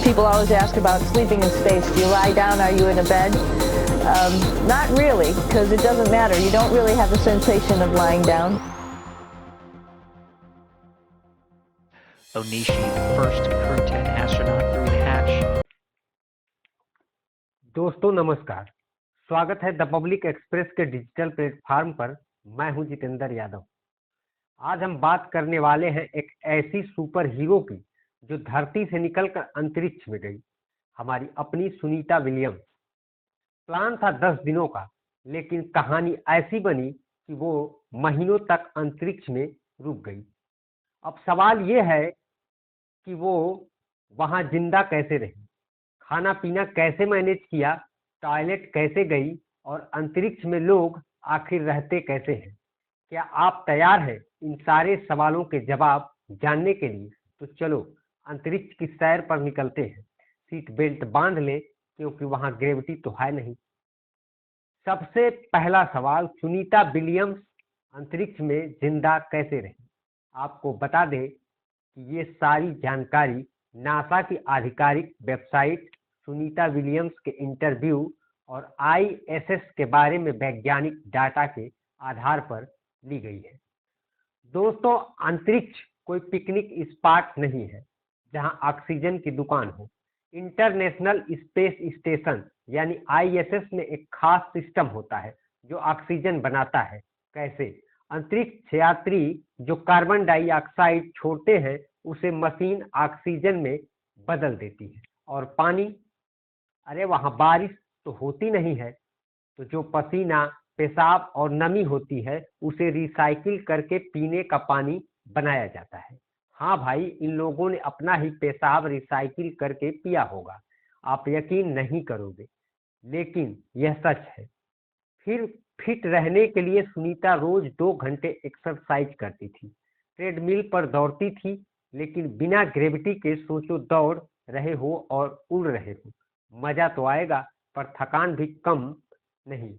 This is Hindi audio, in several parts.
People always ask about sleeping in space. Do you lie down? Are you in a bed? Not really, because it doesn't matter. You don't really have the sensation of lying down. Onishi, the first Crew 10 astronaut through the hatch. दोस्तों नमस्कार, स्वागत है द पब्लिक एक्सप्रेस के डिजिटल प्लेटफॉर्म पर। मैं हूं जितेंद्र यादव। आज हम बात करने वाले हैं एक ऐसी सुपर हीरो की जो धरती से निकलकर अंतरिक्ष में गई, हमारी अपनी सुनीता विलियम्स। प्लान था 10 दिनों का, लेकिन कहानी ऐसी बनी कि वो महीनों तक अंतरिक्ष में रुक गई। अब सवाल ये है कि वो वहां जिंदा कैसे रही, खाना पीना कैसे मैनेज किया, टॉयलेट कैसे गई और अंतरिक्ष में लोग आखिर रहते कैसे हैं। क्या आप तैयार हैं इन सारे सवालों के जवाब जानने के लिए? तो चलो अंतरिक्ष की सैर पर निकलते हैं। सीट बेल्ट बांध ले, क्योंकि वहां ग्रेविटी तो है नहीं। सबसे पहला सवाल, सुनीता विलियम्स अंतरिक्ष में जिंदा कैसे रही? आपको बता दें कि ये सारी जानकारी नासा की आधिकारिक वेबसाइट सुनीता विलियम्स के इंटरव्यू और आईएसएस के बारे में वैज्ञानिक डाटा के आधार पर ली गई है। दोस्तों, अंतरिक्ष कोई पिकनिक स्पॉट नहीं है जहां ऑक्सीजन की दुकान हो। इंटरनेशनल स्पेस स्टेशन यानी आईएसएस में एक खास सिस्टम होता है जो ऑक्सीजन बनाता है। कैसे? अंतरिक्ष यात्री जो कार्बन डाइऑक्साइड छोड़ते हैं उसे मशीन ऑक्सीजन में बदल देती है। और पानी, अरे वहां बारिश तो होती नहीं है, तो जो पसीना, पेशाब और नमी होती है उसे रिसाइकिल करके पीने का पानी बनाया जाता है। हाँ भाई, इन लोगों ने अपना ही पेशाब रिसाइकिल करके पिया होगा। आप यकीन नहीं करोगे, लेकिन यह सच है। फिर फिट रहने के लिए सुनीता रोज 2 घंटे एक्सरसाइज करती थी, ट्रेडमिल पर दौड़ती थी, लेकिन बिना ग्रेविटी के। सोचो, दौड़ रहे हो और उड़ रहे हो, मजा तो आएगा पर थकान भी कम नहीं।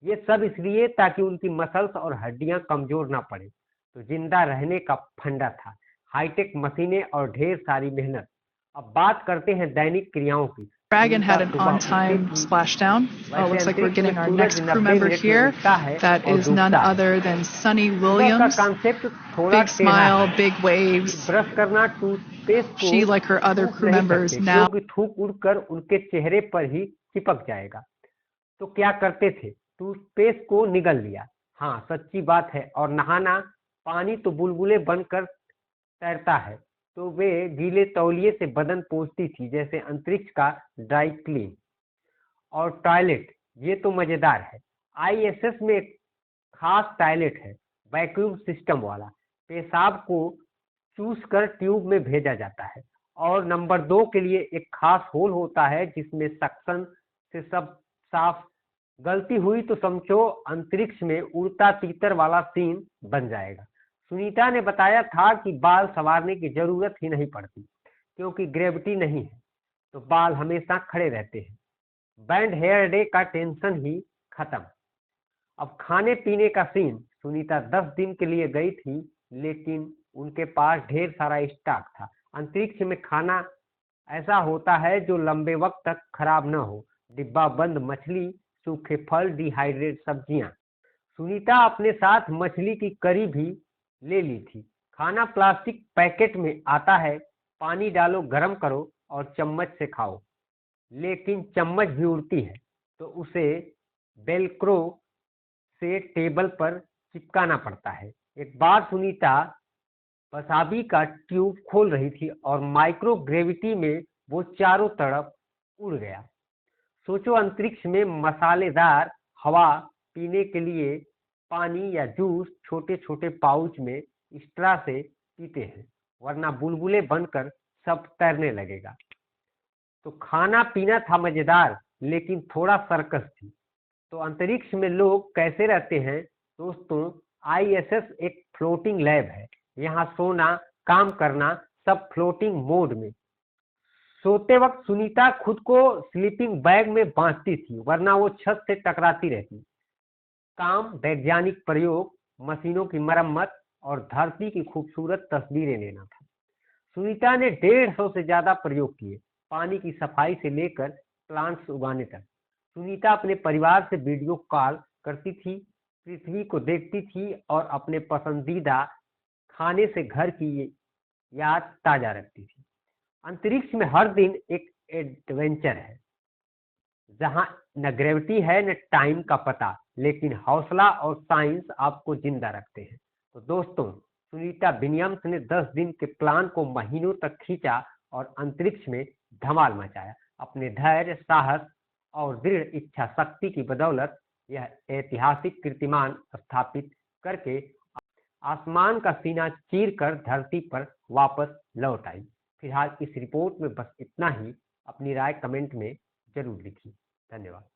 ये सब इसलिए ताकि उनकी मसल्स और हड्डियां कमजोर ना पड़े। तो जिंदा रहने का फंडा था हाईटेक मशीनें और ढेर सारी मेहनत। अब बात करते हैं दैनिक क्रियाओं की। Dragon had an on-time splashdown. Looks like we're getting our next crew member here. That is none other than Sunny Williams. Big smile, big waves. Brush करना, toothpaste She, like her other crew members, now थूक उड़कर उनके चेहरे पर ही चिपक जाएगा। तो क्या करते थे? टूथपेस्ट को निगल लिया। हाँ, सच्ची बात है। और नहाना, पानी तो बुलबुले बनकर तैरता है, तो वे गीले तौलिए से बदन पोंछती थी, जैसे अंतरिक्ष का ड्राई क्लीन। और टॉयलेट, ये तो मजेदार है। आईएसएस में एक खास टॉयलेट है, वैक्यूम सिस्टम वाला। पेशाब को चूस कर ट्यूब में भेजा जाता है। और नंबर 2 के लिए एक खास होल होता है जिसमें सक्शन से सब साफ। गलती हुई तो समझो अंतरिक्ष में उड़ता तीतर वाला सीन बन जाएगा। सुनीता ने बताया था कि बाल संवारने की जरूरत ही नहीं पड़ती, क्योंकि ग्रेविटी नहीं है, तो बाल हमेशा खड़े रहते हैं। बैंड हेयर डे का टेंशन ही खत्म। अब खाने पीने का सीन। सुनीता 10 दिन के लिए गई थी, लेकिन उनके पास ढेर सारा स्टॉक था। अंतरिक्ष में खाना ऐसा होता है जो लंबे वक्त तक खराब न हो। डिब्बा बंद मछली, सूखे फल, डिहाइड्रेट सब्जियां। सुनीता अपने साथ मछली की करी भी ले ली थी। खाना प्लास्टिक पैकेट में आता है, पानी डालो, गरम करो और चम्मच से खाओ। लेकिन चम्मच भी उड़ती है, तो उसे बेलक्रो से टेबल पर चिपकाना पड़ता है। एक बार सुनीता वसाबी का ट्यूब खोल रही थी और माइक्रो ग्रेविटी में वो चारों तरफ उड़ गया। सोचो, अंतरिक्ष में मसालेदार हवा पीने के लिए पानी या जूस छोटे छोटे पाउच में स्ट्रा से पीते हैं, वरना बुलबुले बनकर सब तैरने लगेगा। तो खाना पीना था मजेदार, लेकिन थोड़ा सर्कस थी। तो अंतरिक्ष में लोग कैसे रहते हैं? दोस्तों, आईएसएस एक फ्लोटिंग लैब है। यहाँ सोना, काम करना सब फ्लोटिंग मोड में। सोते वक्त सुनीता खुद को स्लीपिंग बैग में बांधती थी, वरना वो छत से टकराती रहती। काम, वैज्ञानिक प्रयोग, मशीनों की मरम्मत और धरती की खूबसूरत तस्वीरें लेना था। सुनीता ने 150 से ज्यादा प्रयोग किए, पानी की सफाई से लेकर प्लांट्स उगाने तक। सुनीता अपने परिवार से वीडियो कॉल करती थी, पृथ्वी को देखती थी और अपने पसंदीदा खाने से घर की याद ताजा रखती थी। अंतरिक्ष में हर दिन एक एडवेंचर है, जहां न ग्रेविटी है न टाइम का पता, लेकिन हौसला और साइंस आपको जिंदा रखते हैं। तो दोस्तों, सुनीता विलियम्स ने 10 दिन के प्लान को महीनों तक खींचा और अंतरिक्ष में धमाल मचाया। अपने धैर्य, साहस और दृढ़ इच्छा शक्ति की बदौलत यह ऐतिहासिक कीर्तिमान स्थापित करके आसमान का सीना चीर कर धरती पर वापस लौट आई। फिलहाल इस रिपोर्ट में बस इतना ही। अपनी राय कमेंट में जरूर लिखिए। धन्यवाद।